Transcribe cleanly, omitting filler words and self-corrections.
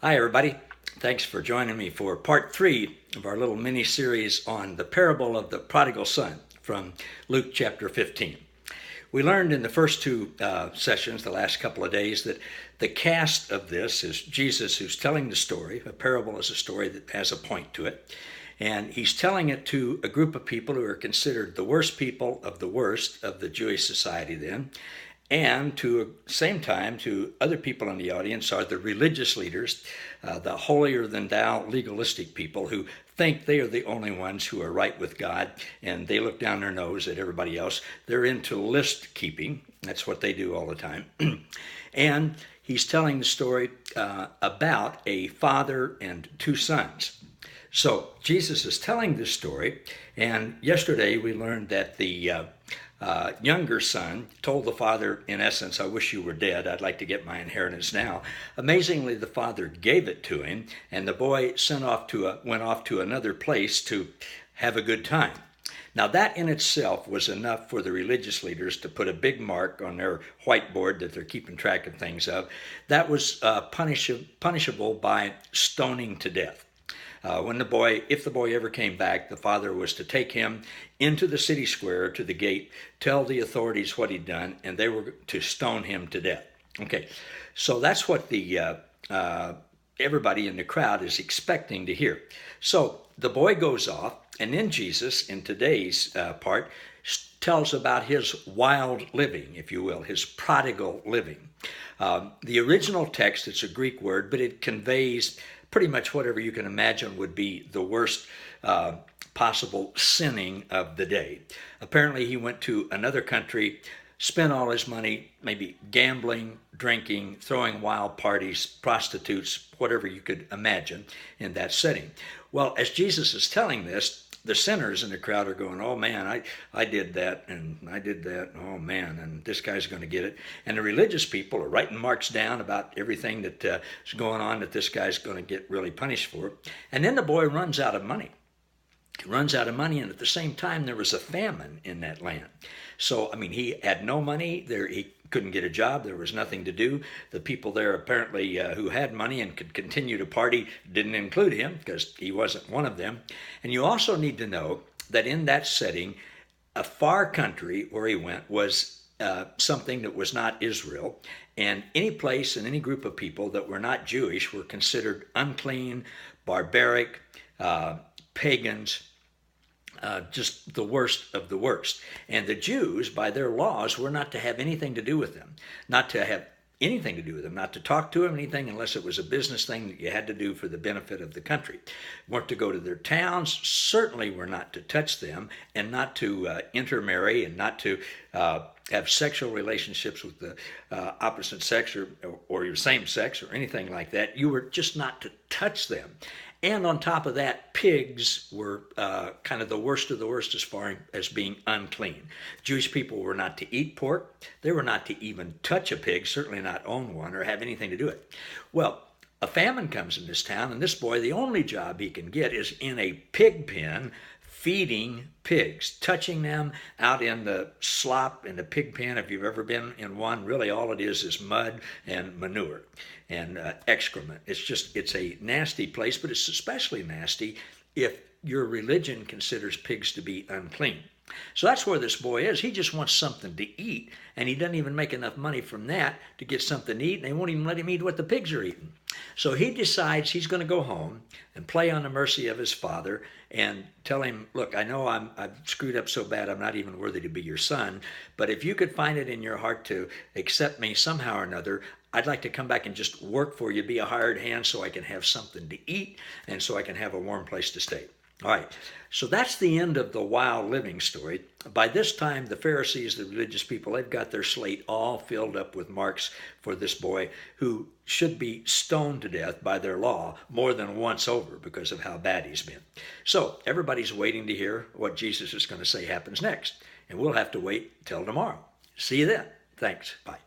Hi, everybody. Thanks for joining me for part 3 of our little mini series on the parable of the prodigal son from Luke chapter 15. We learned in the first two sessions, the last couple of days, that the cast of this is Jesus who's telling the story. A parable is a story that has a point to it. And he's telling it to a group of people who are considered the worst people of the worst of the Jewish society then. And to the same time, to other people in the audience are the religious leaders, the holier-than-thou legalistic people who think they are the only ones who are right with God, and they look down their nose at everybody else. They're into list keeping. That's what they do all the time. And he's telling the story about a father and two sons. So Jesus is telling this story, and yesterday we learned that the younger son told the father, in essence, I wish you were dead. I'd like to get my inheritance now. Amazingly, the father gave it to him, and the boy went off to another place to have a good time. Now, that in itself was enough for the religious leaders to put a big mark on their whiteboard that they're keeping track of things of. That was punishable by stoning to death. If the boy ever came back, the father was to take him into the city square to the gate, tell the authorities what he'd done, and they were to stone him to death. Okay, so that's what the everybody in the crowd is expecting to hear. So the boy goes off, and then Jesus, in today's part, tells about his wild living, if you will, his prodigal living. The original text, it's a Greek word, but it conveys pretty much whatever you can imagine would be the worst possible sinning of the day. Apparently, he went to another country, spent all his money, maybe gambling, drinking, throwing wild parties, prostitutes, whatever you could imagine in that setting. Well, as Jesus is telling this, the sinners in the crowd are going, oh man, I did that, and I did that, oh man, and this guy's going to get it. And the religious people are writing marks down about everything that is going on that this guy's going to get really punished for. And then the boy runs out of money. He runs out of money, and at the same time, there was a famine in that land. So, I mean, he had no money. He couldn't get a job. There was nothing to do. The people there apparently who had money and could continue to party didn't include him because he wasn't one of them. And you also need to know that in that setting, a far country where he went was something that was not Israel. And any place and any group of people that were not Jewish were considered unclean, barbaric, pagans, just the worst of the worst. And the Jews, by their laws, were not to have anything to do with them, not to talk to them, anything, unless it was a business thing that you had to do for the benefit of the country. Weren't to go to their towns, certainly were not to touch them, and not to intermarry, and not to have sexual relationships with the opposite sex or your same sex or anything like that. You were just not to touch them. And on top of that, pigs were kind of the worst of the worst as far as being unclean. Jewish people were not to eat pork. They were not to even touch a pig, certainly not own one or have anything to do with it. Well, a famine comes in this town, and this boy, the only job he can get is in a pig pen, feeding pigs, touching them out in the slop in the pig pen. If you've ever been in one, really all it is mud and manure and excrement. It's a nasty place, but it's especially nasty if your religion considers pigs to be unclean. So that's where this boy is. He just wants something to eat, and he doesn't even make enough money from that to get something to eat, and they won't even let him eat what the pigs are eating. So he decides he's going to go home and play on the mercy of his father and tell him, look, I know I've screwed up so bad I'm not even worthy to be your son, but if you could find it in your heart to accept me somehow or another, I'd like to come back and just work for you, be a hired hand so I can have something to eat and so I can have a warm place to stay. All right, so that's the end of the wild living story. By this time, the Pharisees, the religious people, they've got their slate all filled up with marks for this boy who should be stoned to death by their law more than once over because of how bad he's been. So everybody's waiting to hear what Jesus is going to say happens next, and we'll have to wait till tomorrow. See you then. Thanks. Bye.